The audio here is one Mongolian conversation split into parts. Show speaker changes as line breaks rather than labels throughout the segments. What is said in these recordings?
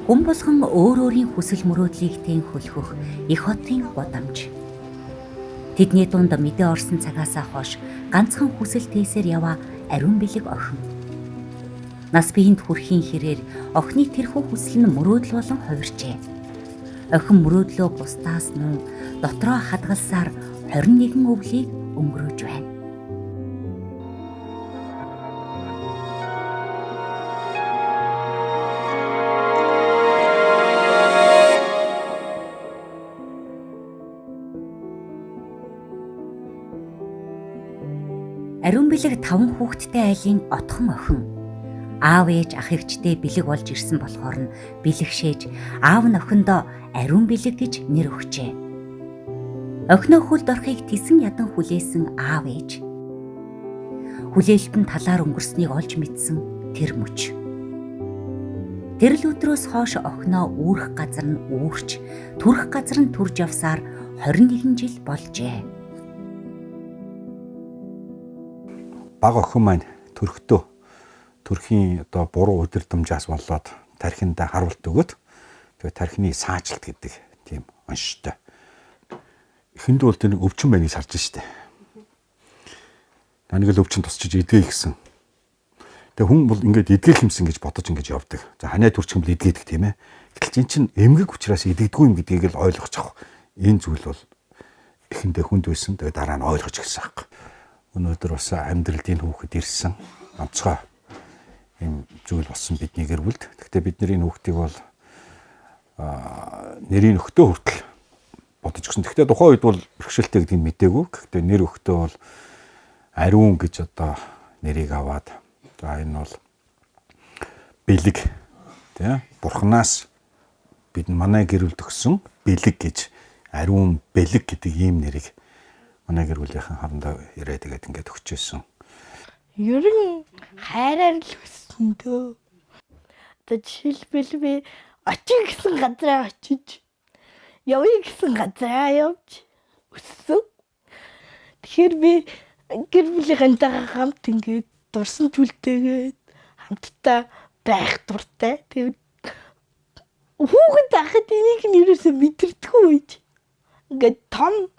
Хүн болгон өөр өөрийн хүсэл мөрөөдлийг тэнхүүлэх их хотын гудамж. Тэдний дунд мэдээ орсон цагаасаа хойш ганцхан хүсэл тээсээр яваа ариун бэлэг охин. Нас биеинд хүрэхийн хэрээр охины тэрхүү хүсэл нь мөрөөдөл болон хувирчээ. Охин мөрөөдлөө бусдаас нуу дотроо хадгалсаар 21 өвлийг өнгөрөөж байна. Ариун бэлэг 5 хүүхэдтэй айлын отхон охин. Аав ээж ах эгчтэй бэлэг болж ирсэн болохоор нь бэлэгшээж аав нь охиндоо ариун бэлэг гэж нэр өгчээ. Охиноо хүлд орохыг тэсэн ядан хүлээсэн аав ээж. Хүлээлтэн талаар өнгөрснийг олж мэдсэн тэр мөч. Тэрл өдрөөс хойш охиноо үүрэх газар нь үүрч, төрөх газар нь төрж явсаар 21 жил болжээ.
Бага охин маань төрхийн одоо буруу удирдамжаас болоод тархиндаа харуулт өгөөд тэгээ тархины саажилт гэдэг тийм онштой. Эхэнд бол тэр өвчин байныг сарж штэ. Таныг л өвчин тусчиж эдгэе гэсэн. Тэгээ хүн бол ингээд эдгэх юмсан гэж бодож ингэж явдаг. За ханаа төрчих юм л эдгээдэг тийм ээ. Гэтэл чин чин эмгэг учраас эдгэдэггүй юм гэдгийг л ойлгож авах. Энэ зүйл бол эхэндээ хүнд байсан. Тэгээ дараа нь ойлгож гисэн хэрэг. Өнөөдөр бас амьдралын хүүхэд ирсэн. Онцгой юм зүйл болсон бидний гэр бүлд. Гэхдээ бидний хүүхдийг бол нэрийн өгтөө хүртэл бодож гисэн. Гэхдээ тухайн үед бол бэрхшээлтэй гэдгийг мэдээгүй. Гэхдээ нэр өгтөө бол ариун гэж одоо нэрийг аваад. За энэ бол бэлэг тийм бурхнаас манай гэр бүлд өгсөн бэлэг гэж ариун бэлэг гэдэг ийм нэрийг манай гэр бүлийнхэн хоорондоо ирээд тэгээд ингээд өгчээсэн.
Ер нь хайраар л өссөн дөө. Одоо жишээлбэл би очиж гэсэн газараа очиж, явъя гэсэн газараа явж өссөн. Тэгэхээр би гэр бүлийнхэнтэйгээ хамт ингээд дурсан зүйлтэйгээд хамтдаа байх дуртай. Тэгээд хүүхэд ахад энийг нь ерөөсөө мэдэрдэггүй байж. Ингээд том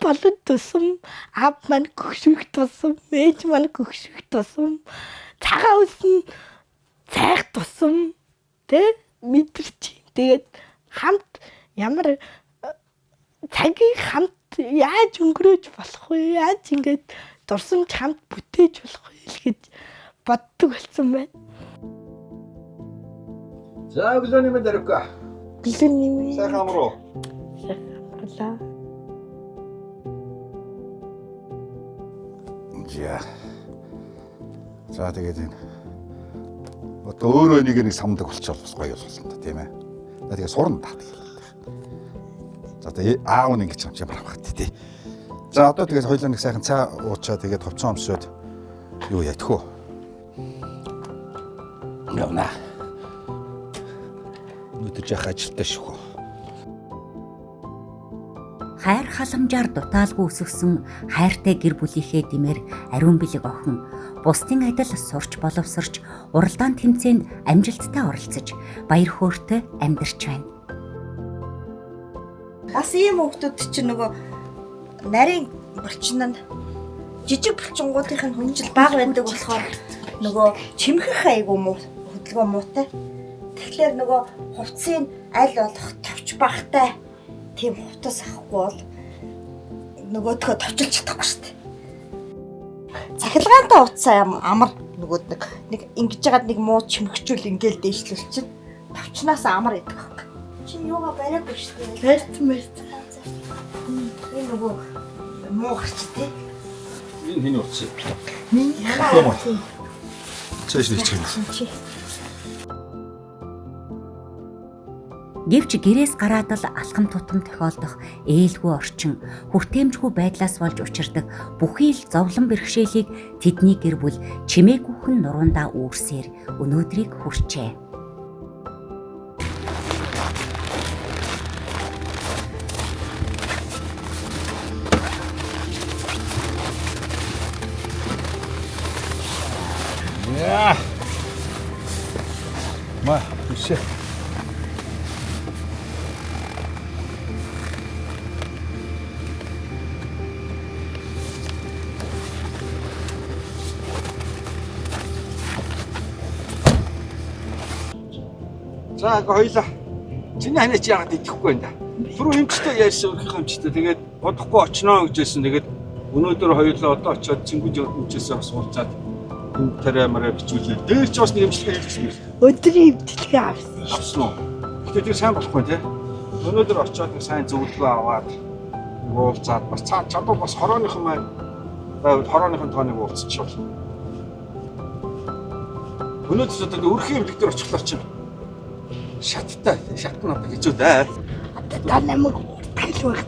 болоод тусам аав маань гөгшөх тусам, ээж маань гөгшөх тусам, цагаан үсэн цайх тусам тэ мэдэрч. Тэгээд хамт ямар цагийг хамт яаж өнгөрөөж болох вэ? Яаж ингээд дурсамж хамт бүтээж болох вэ гэж боддог болсон байна.
За өглөөний мэнд өрөхгүй.
Өглөөний мэнд.
Сайхан амруу.
Сайхан.
За тэгээд энэ одоо өөрөө нэг самдаг болчихвол бас гоё болсон та тийм ээ. Тэгээд сурна та. За тэгээд аав нь ингэж ямар авах тий. За одоо тэгээд хоёулаа нэг сайхан цай уучаа тэгээд товцон өмсөд юу ятх вэ? Явна. Нүдэж яхаа ажилтаа шүү.
Хайр халамжаар дутаалгүй өсгсөн хайртай гэр бүлийнхээ димээр ариун бэлэг охин бусдын адил сурч боловсрч уралдаан тэмцээнд амжилттай оролцож баяр хөөртэй амьдарч байна.
Бас ийм хүүхдүүд чинь нөгөө нарийн булчин нь жижиг булчингуудынх нь хүнжил бага байдаг болохоор нөгөө чимхэх айгуу муу хөдөлгөөн муутай. Тэгэхээр нөгөө хувцсыг аль болох товч багтай тийм хувцас авахгүй бол нөгөөдгөө товчилж чадахгүй шүү дээ. Цахилгаантай хувцас амар нөгөө нэг ингэж яагаад нэг муу чимхчүүл ингээл дээшлүүл чинь товчнаас амар идэх баг. Чи юугаа бариагүй шүү дээ.
Барьт.
Энэ нөгөө муу гарч тий.
Энэ хин утсан.
Миний
Цааш нэг чинь.
Гэвч гэрээс гараад л алхам тутам тохиолдох ээлгүй орчин, хүртээмжгүй байдлаас болж учирдаг бүхий л зовлон бэрхшээлийг тэдний гэр бүл чимээгүйхэн нуруундаа үүрсээр өнөөдрийг хүрчээ.
Шээ. За хоёлаа. Чиний ханаа чи яагаад идэхгүй юм да? Түрүү эмчтэй ярьсан өөрийнхөө эмчтэй тэгээд бодохгүй очноо гэжсэн. Тэгээд өнөөдөр хоёулаа одоо очиод цэнгүүж эмчээсээ бас уулзаад энэ тариамаараа бичүүлээ. Дээр ч бас нэг эмчилгээ хийсэн юм.
Өдрийн эмчилгээ
Авсан уу? Гэтэ тэр сайн болохгүй тий. Өнөөдөр очиод нэг сайн зөвлөгөө аваад уулзаад бас чадвар бас хорооныхон маань байвал хорооныхон тооныг уулзчихвал. Өнөөдөр ч одоо өрхийн эмнэлэг дээр очихлоо чинь шаттай шат нь одоо хэцүү дээ.
та намайг хэл байх.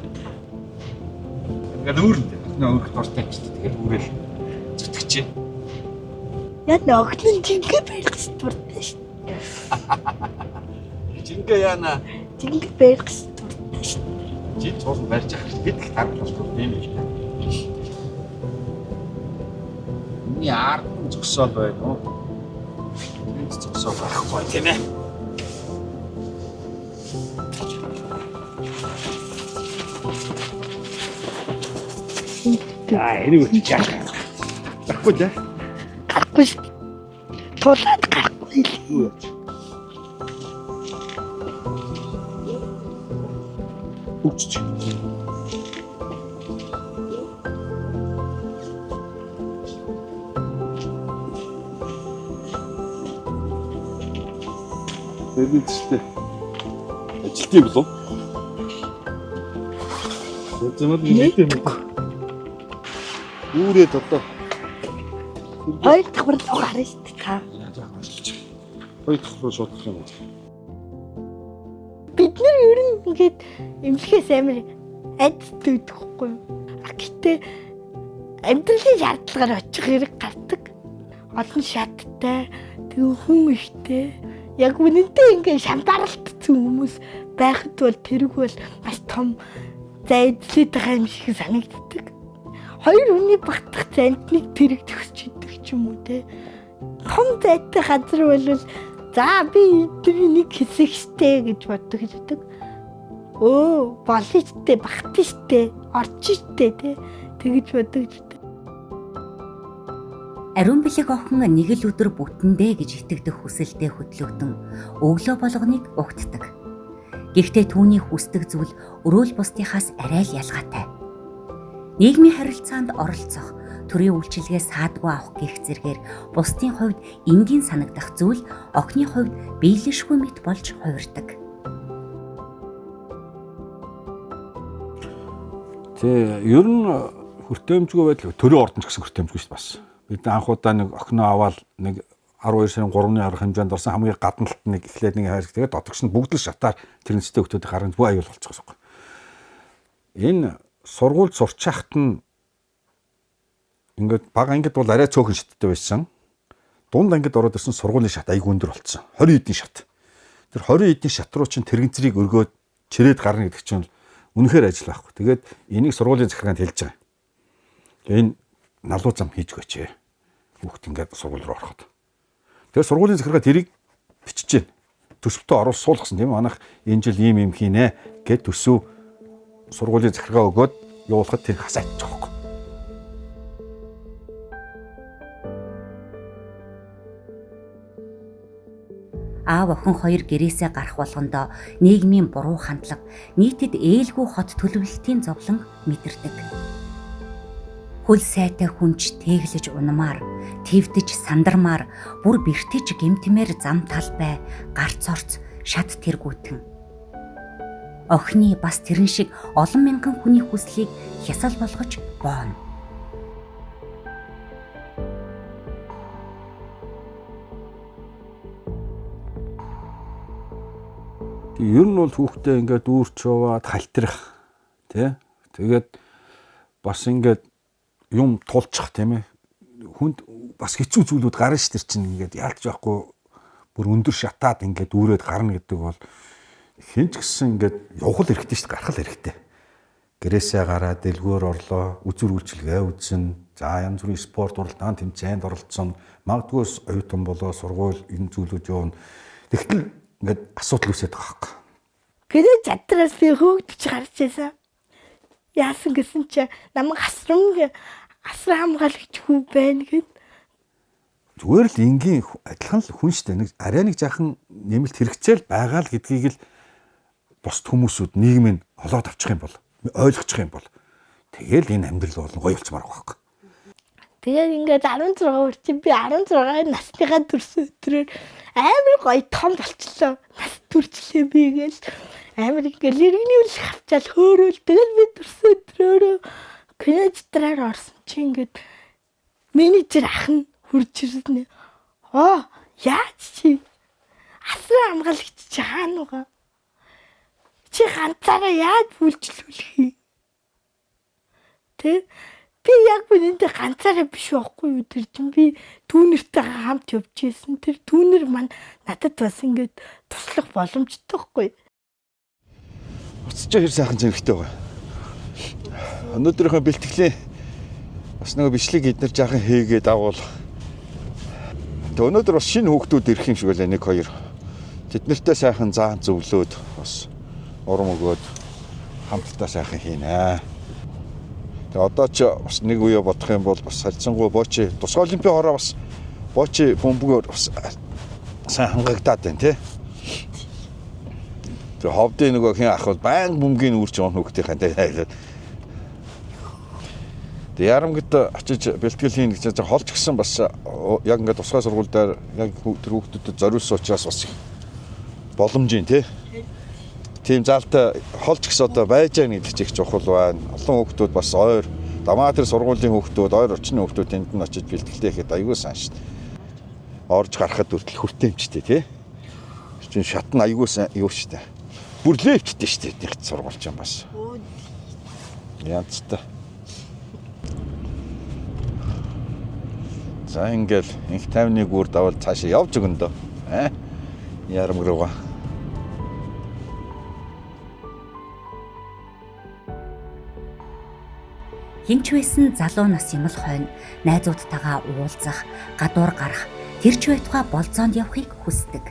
Ингээд өөрөндөө өөрөх дуртай ч тэгээд үүрэл зүтгэж.
Яг нөхөн жингээ байх дуртай шүү.
Жингээ яана.
Жингээ байх дуртай шүү.
Жин цуул барьж авах бид их тарах болох юм л дээ. Миний ард зөксөөл байна уу? Энд зөксөөл байхгүй тийм ээ. Энийг үтчих яах. Баггүй дээ.
Гарахгүй шүү. Тулаад гарахгүй л.
Юу яач. Үтчих. Эдгээртэй. Ажилт юм болов? Зэмэд мэдээ мэд. Үүрээд одоо.
Хоёр дахь руу гарна шүү дээ та.
Хоёр дахь руу шууд гэх юм уу?
Бид нар ер нь ингээд эмнэлгээс амар айдтай байхгүй юу? Гэхдээ амьдралын шаардлагаар очих хэрэг гардаг. Олон шаттай, тэг хүн ихтэй. Яг үнэнтэй ингээд шамбаралтсан хүмүүс байхад бол тэрг бол маш том зайдлаад байгаа юм шиг санагддаг. Хоёр хүний багтах зайд нэг тэрэг төгсч идэг ч юм уу те. Том зайтай газар бол за би эдний нэг хэсэг штэ гэж боддог гэдэг. Өө болно штэ багт штэ орч штэ те. Тэгэж боддог гэдэг.
Ариун бэлэг охин нэг л өдөр бүтэндэ гэж итгэдэг хүсэлтэд хөтлөгдөн өглөө болгоныг угтдаг. Гэхдээ түүний хүсдэг зүйл өрөөл бусдынхаас арай л ялгаатай. Нийгмийн харилцаанд оролцох, төрийн үйлчилгээ саадгүй авах гэх зэргээр бусдын хувьд энгийн санагдах зүйл охины хувьд биелэшгүй мэт болж хувирдаг.
Тэ ер нь хүртээмжгүй байдал төрийн ордонч гэсэн хүртээмжгүй шүү дээ бас. Бид анхудаа нэг охиноо аваад нэг 12 сарын 3-ны арга хэмжээнд орсон хамгийн гадналт нэг эхлээд нэг хайр тэгээд дотогш нь бүгд л шатаар тэрнэстэй хүмүүсийн гаргаж бүх аюул болчихсон юм. Энэ сургууль сурчаахт нь ингээд бага ангид бол арай цөөхөн шаттай байсан. Дунд ангид ороод ирсэн сургуулийн шат айгүй өндөр болцсон. 20 эдийн шат. Тэр 20 эдийн шат руу чинь тэрэгцрийг өргөөд чирээд гарна гэдэг чинь үнэхээр ажил байхгүй. Тэгээд энийг сургуулийн захиргаанд хэлж байгаа. Энэ налуу зам хийж өгөөч. Хүүхд ингээд сургууль руу ороход. Тэгээд сургуулийн захиргаа тэрийг бичиж гэн. Төсөвтөө оруулж суулгасан тийм манайх энэ жил ийм хийнэ гэд төсөв сургуулийн захиргаа өгөөд явуулахад тэр хасаачих жоохгүй.
Аав охин хоёр гэрээсээ гарах болгондоо нийгмийн буруу хандлага, нийтэд ээлгүй хот төлөвлөлтийн зовлон мэдэрдэг. Хөл сайтай хүнч тэглэж унамаар, твдэж сандармаар, бүр бэртэж гэмтмээр зам талбай, гарц орц, шат тэргүүтэн. Охины бас тэрэн шиг олон мянган хүний хүслийг хясал болгож бооно.
Ер нь бол хүүхдээ ингээд үүрч яваад халтрах тий. Тэгээд бас ингээд юм тулчих тийм ээ. Хүнд бас хэцүү зүйлүүд гарна ш тэр чинь ингээд яалж байхгүй бүр өндөр шатаад ингээд үүрээд гарна гэдэг бол хинч гисэн ингээд явхал хэрэгтэй ш гарах л хэрэгтэй. Гэрээсээ гараад дэлгүүр орлоо, үзүр үйлчилгээ үзэн, за янз бүрийн спорт уралдаан тэмцээнд оролцсон, магадгүй оюутан болоо сургууль энэ зүйлүүд явна. Тэгтэл ингээд асуудал үүсээд байгаа хэрэг.
Гэрээ задраас би хөөгдөж гарч байсан. Яасан гэсэн чи намайг асрам хамгаалагч хүү байна гэд.
Зүгээр л энгийн адилхан л хүн штэ нэг арай нэг жаахан нэмэлт хэрэгцээл байгаа л гэдгийг л бусд хүмүүсүүд нийгмийн олоод авчих юм бол ойлгочих юм бол тэгэл энэ амьдрал бол гоё болчмаар байгаа хэрэг.
Тэгээд ингээд 16 хүрчээ би 16 насныхаа төрсөн өдрөөр амар гоё том болчлоо. Нас төрчлээ би гээл амар ингээд иргэниулж хавчаал хөөрөөл тэгэл би төрсөн өдрөөрөө киноцтраар орсон чи ингээд менежер ахын хурж ирсэн. Яаж чи асран хамгаалагч чи хаана байгаа? Чи ганцаараа яаж бүлжлүүлэх юм? Тэ би яг үнэндээ ганцаараа биш байхгүй юу тэр чинь би түүнэртэйгээ хамт явж ийсэн. Тэр түүнэр маань надад бас ингээд туслах боломжтой байхгүй.
Уцч хэр сайхан зэрэгтэй байгаа. Өнөөдрийнхөө бэлтгэлийн бас нэг бичлэг эднэр жаахан хийгээд авал. Тэгээ өнөөдөр бас шинэ хүүхдүүд ирэх юм шиг байлаа 1 2. Тэд нартай сайхан заан зөвлөөд бас урам өгөөд хамтдаа сайхан хийнэ. Тэгээ одоо ч бас нэг үе бодох юм бол бас харьцангуй боочи тусгай олимпийн хороо бас боочи бөмбөгөөр бас сайн хангагдаад байна тий. Тэгээ ховдын нөгөө хин ах бол баян бөмбөгийн үрч он хөвгтийнхаа тий. Тэгээ ярамгад очиж бэлтгэл хийн гэж холч гисэн бас яг ингээд тусгай сургууль дээр яг тэр хүүхдүүдэд зориулсан учраас бас боломжийн тий. Тийм заалтай холч гис одоо байж байгаа гэдэг чинь их чухал байна. Олон хүүхдүүд бас ойр дамаа тэр сургуулийн хүүхдүүд ойр орчны хүүхдүүд тэнд нь очиж бэлтгэлтэй ихэд аягүй сайн шүү дээ. Орж гарахад хүртэл хүртээмжтэй тий. Чин шат нь аягүй сайн юу шүү дээ. Бүр левчтэй шүү дээ тэр сургууль чинь бас. Янцтай. За ингээл инх тайвны гүр давал цаашаа явж өгөндөө. Ярамг руугаа.
Хинч байсан залуу нас юм л хойно найзуудтайгаа уулзах, гадуур гарах, тэрч байтугай болзоонд явахыг хүсдэг.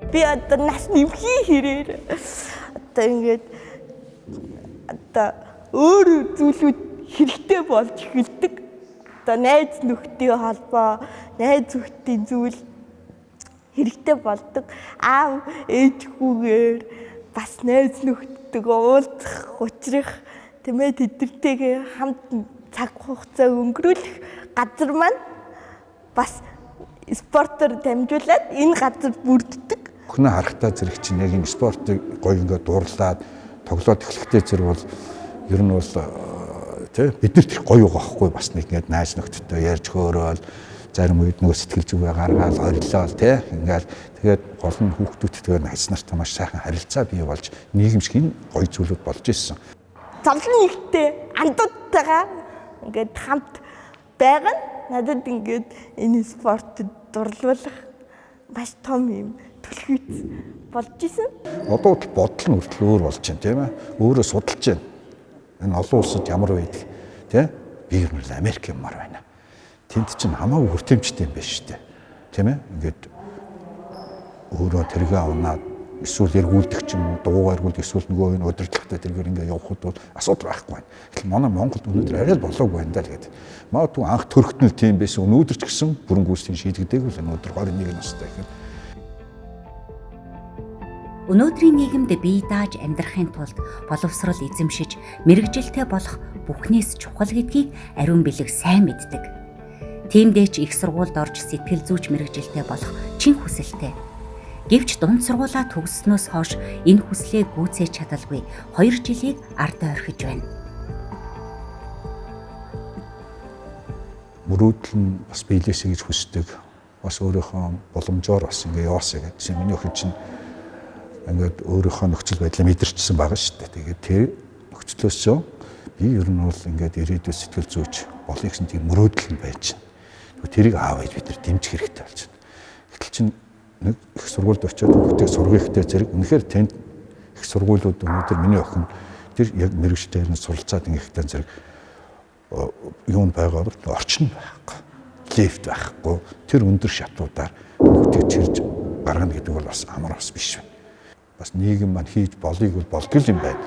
Би одоо нас нэмхийн хэрээр одоо ингээд одоо өөр зүйлүүд хэрэгтэй болж эхэлдэг. Одоо найз нөхдөй холбоо, найз нөхдийн зүйл хэрэгтэй болдог. Аав ээжгүүгээр бас найз нөхдөйгөө уулзах, учрах, тэмээ тэдэртэйгээ хамт цаг хугацаа өнгөрүүлэх газар маань бас спортоор дамжуулаад энэ газар бүрддэг.
Өхнө харахтаа зэрэг чинь яг энэ спортыг гоё ингээд дуурлаад тоглоод эхлэхдээ зэрэг бол ер нь бол тий биднэрт их гоё байгаа хгүй бас нэг ингээд найз нөхдөдөө ярьж хөөрөөл зарим үед нөгөө сэтгэл зүгээ гаргаад орилол тий ингээд тэгээд гол нь хүүхдүүдтэйгээ найз нартай маш сайхан харилцаа бий болж нийгэмш хин гоё зүйлүүд болж ирсэн.
Зовлон ихтэй андуудтайгаа ингээд хамт байгаа надад ингээд энэ спортод дурлуулах маш том юм түлхүүц болж исэн.
Одоо бодол нь хүртэл өөр болж байна тийм ээ. Өөрөө судалж байна. Энэ олон улсад ямар байдаг тийм ээ. Би ер нь Америк юмар байна. Тэнд чинь хамаагүй хүртээмжтэй юм байна шүү дээ. Тийм ээ. Ингээд өөрөө тэргээ авнаад эсвэл эргүүлдэг ч юм уу, дуугаар эргүүлдэг эсвэл нөгөө энэ удирдлагатай тэргээр ингээд явхад бол асуудал байхгүй байна. Тэгэхээр манай Монголд өнөөдөр арай л болоогүй байна даа л гэдэг. Магадгүй анх төрөгтнөл тийм байсан. Өнөөдөр ч гэсэн бүрэн гүйцэтгэн шийдэгдээгүй л өнөөдөр 21 настай гэхэд.
Өнөөдрийн нийгэмд бие дааж амьдрахын тулд боловсрол эзэмшиж, мэрэгжилтэй болох бүхнээс чухал гэдгийг ариун бэлэг сайн мэддэг. Тиймдээ ч их сургуульд орж сэтгэл зүйч мэрэгжилтэй болох чин хүсэлтэй. Гэвч дунд сургуулаа төгссөнөөс хойш энэ хүслээ гүйцээж чадалгүй 2 жилийг ардаа орхиж байна.
Мөрөөдөл нь бас биелээсэй гэж хүсдэг. Бас өөрийнхөө боломжоор бас ингэ яваасаа гэж. Миний охин чинь ингээд өөрийнхөө нөхцөл байдлаа мэдэрчсэн байгаа шүү дээ. Тэгээд тэр нөхцлөөс би ер нь бол ингээд ирээдүйд сэтгэл зүйч болох гэсэн тийм мөрөөдөл нь байж байна. Тэрийг аав ээж бид нар дэмжих хэрэгтэй болж байна. Гэтэл чинь нэг их сургуульд очиод хүүхдээ сургахтай зэрэг үнэхээр тэнд их сургуулиуд өнөөдөр миний охин тэр яг мэрэгчтэй суралцаад ингэхтэй зэрэг юунд байгаа бол орчин байхгүй. лифт байхгүй. Тэр өндөр шатуудаар бүгдийг чирж гаргана гэдэг бол бас амар бас биш байна. Бас нийгэм маань хийж болыг бол болдгол юм байна.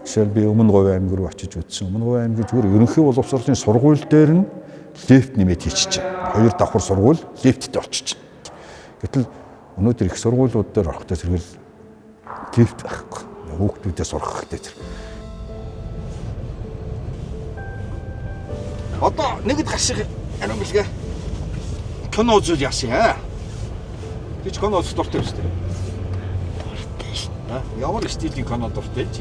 Жишээл би Өмнө Говь аймаг руу очиж үзсэн. Өмнө Говь аймгийн зүгээр ерөнхий боловсролын сургууль дээр нь лифт нэмээд хийчихэж байна. 2 давхар сургууль лифттэй болчихж байна. Гэтэл өнөөдөр их сургуулиуд дээр орохдоо зэрэгэл лифт байхгүй. Хүүхдүүдээ сурах хэрэгтэй зэрэг. Одоо нэгд гашиг ариун бэлгээ. Кино үзүүл яасан яа. Гэж кино үзэх дуртай биш үү?
Дуртай шүү.
Ямар стилийн кино дуртай чи?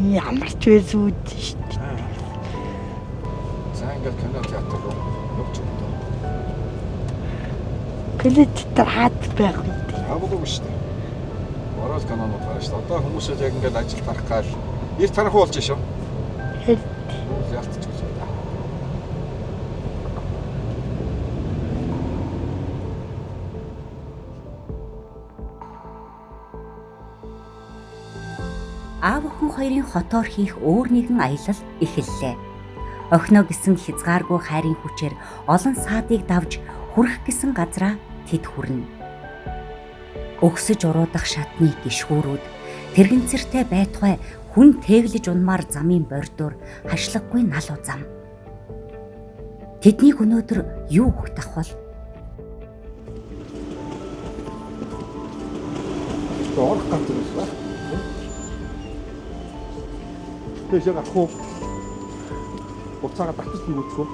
Ямар ч үз үүдэн шүү.
За ингээд кино театр руу явж байгаа.
Гэлэжтэй хаад байх үү?
Аваагүй шүү дээ. Орос кинонууд гарна шүү. Одоо хүмүүсээ яг ингээд ажил тарах гал ир тарах болж шүү. Ялтчих.
Аав охин хоёрын хотоор хийх өөр нэгэн аялал эхэллээ. Охиноо гисэн хязгааргүй хайрын хүчээр олон саадыг давж хүрэх гэсэн газраа тэд хүрнэ. Өгсөж уруудах шатны гişгүүрүүд, тэрэгцэртэй байтугай хүн тэглэж унмаар замын бордоор хашлаггүй налуу зам. Тэднийг өнөөдөр юу өгөх тахвал?
Орох газар байна. Тэшээ гарах уу? Уцаага татчих би үзэх үү?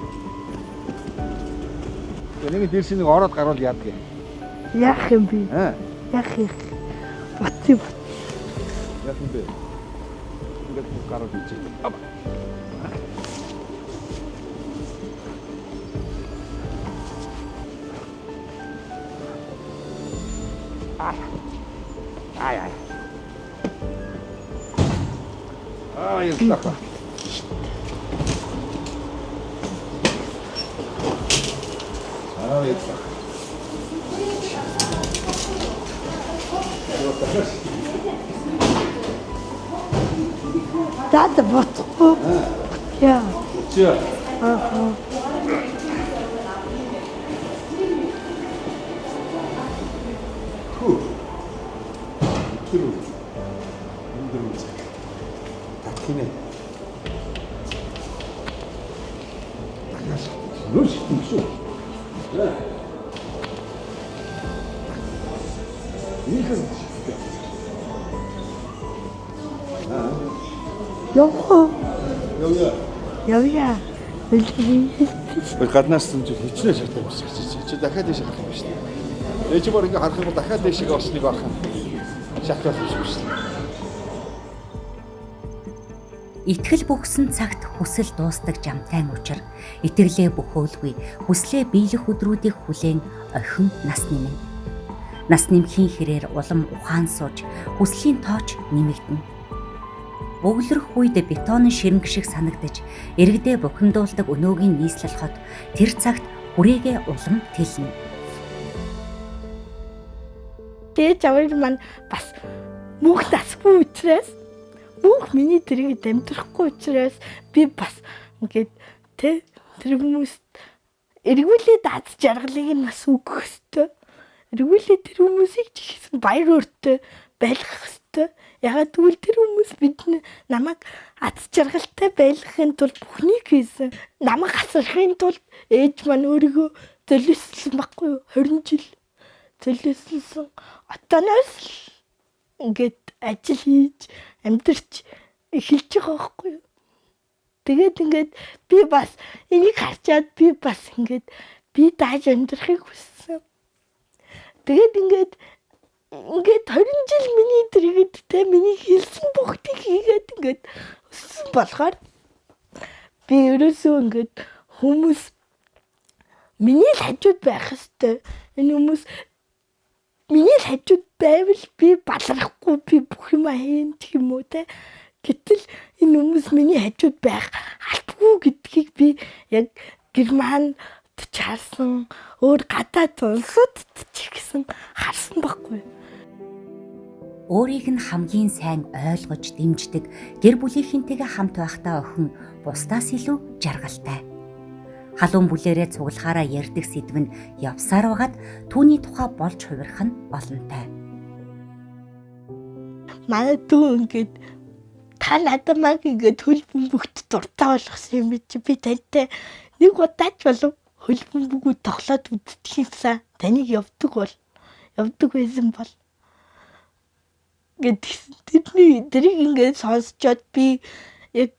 Нэг дээрс нэг ороод гарвал яадаг юм?
Яах юм бэ? Яах юм? Баци.
Яах юм бэ? Ингээд гараад ичээ. Ава. Ай. Ястаха. Ястаха.
Дада боцоо. Яа.
Чё? Такине. Ну что? Да.
Явъя.
Гаднаас нь хичнээн шаттай биш. Чи дахиад дэше гарах юм шүү дээ. Ээж бүр ингээ харах юм бол дахиад дэшегээ осныг байх юм. Шаттай биш шүү дээ.
Итгэл бүгсэн цагт хүсэл дуустдаг жамтайн учир итгэлээ бөхөөлгүй хүслээ биелэх өдрүүдийг хүлээн охин нас нэмнэ. Нас нэмхийн хэрээр улам ухаан сууж хүслийн тооч нэмэгдэнэ. Өглөрөх үед бетонын ширэнг шиг санагдаж иргэдээ бухимдуулдаг өнөөгийн нийслэл хот тэр цагт хүрээгээ улам тэлнэ.
Дээж аваар маань бас мөнх насгүй учраас мөнх миний дэргэд амьдрахгүй учраас би бас ингээд тэр хүмүүст эргүүлээд аз жаргалыг нь бас өгөх ёстой. Эргүүлээд тэр хүмүүсийг ч ихсэн баяр хөөртэй байлгах ёстой. Ягаад гэвэл тэр хүмүүс бидний намайг аз жаргалтай байлгахын тулд бүхнийг хийсэн. Намайг асрахын тулд ээж маань өөрийгөө золиослсон баггүй юу? 20 жил золиослсон. Отооноос ингээд ажил хийж амьдарч эхэлж байгаа байхгүй юу? Тэгээд ингээд би бас энийг харчаад би бас ингээд би дааж амьдрахыг хүссэн. Тэгээд ингээд 20 жил миний дэргэд тэ миний хэлсэн бүгдийг хийгээд ингээд өссөн болохоор би ерөөсөө ингээд хүмүүс миний л хажууд байх хэвээр. Энэ хүмүүс миний л хажууд байвал би баларахгүй би бүх юм хийн гэх юм уу те. Гэтэл энэ хүмүүс миний хажууд байх албагүй гэдгийг би яг Германд чарсан өөр гадаад улсуудд ч гэсэн харсан байхгүй.
Өөрийг нь хамгийн сайн ойлгож дэмждэг гэр бүлийнхэнтэйгээ хамт байхдаа охин бусдаас илүү жаргалтай. Халуун бүлээрээ цуглахаараа ярьдаг сэдв нь явсаар байгаад түүний тухай болж хувирах нь олонтой.
Манай дүү ингээд та надамаг ингээд хөлбөмбөгт дуртай болгосон юм чи би тантай нэг удаач болов хөлбөмбөгөө тоглоод үздэг юмсан таныг явдаг байсан бол ингээд тэрний тэрийг ингээд сонсчод би яг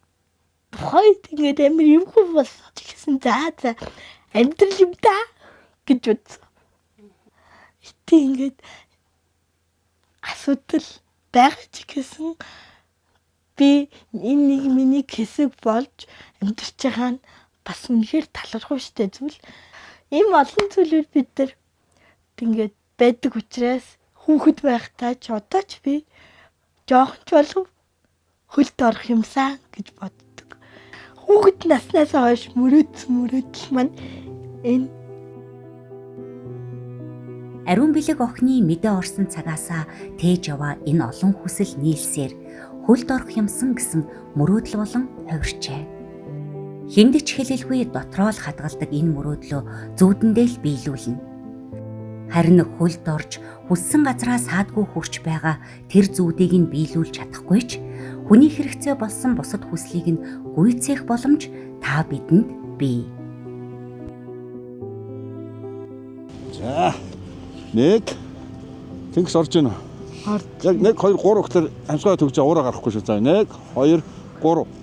тухайд ингээд амар юмгүй болсон ч гэсэн за амьдрал юм да гэж бодсон. Итэ ингээд асуудал байгаа ч гэсэн би энэ нэг миний хэсэг болж амьдарч байгаа нь бас үнэхээр талархав штэ зүйл. Ийм олон зүйлүүд бид нар ингээд байдаг учраас хүүхэд байхдаа ч одоо ч би жоохон ч болов хөлд орох юмсан гэж боддог. Хүүхэд наснаас хойш мөрөөдөл маань энэ
Ариун бэлэг охины мэдээ орсон цагаасаа тээж яваа энэ олон хүсэл нийлсээр хөлд орох юмсан гэсэн мөрөөдөл болон хувирчээ. Хиндэж хэлэлгүй дотроо л хадгалдаг энэ мөрөөдлөө зүудэндээ л биелүүлнэ. Харин хөлд орж хүссэн газраа саадгүй хүрч байгаа тэр зүудийг нь биелүүлж чадахгүй ч хүний хэрэгцээ болсон бусад хүслийг нь гүйцээх боломж та бидэнд бий.
За. Нэг тэнгис орж байна. Яг 1 2 3 гэхээр амьсгаа төгж ураа гарахгүй шүү. За 1 2 3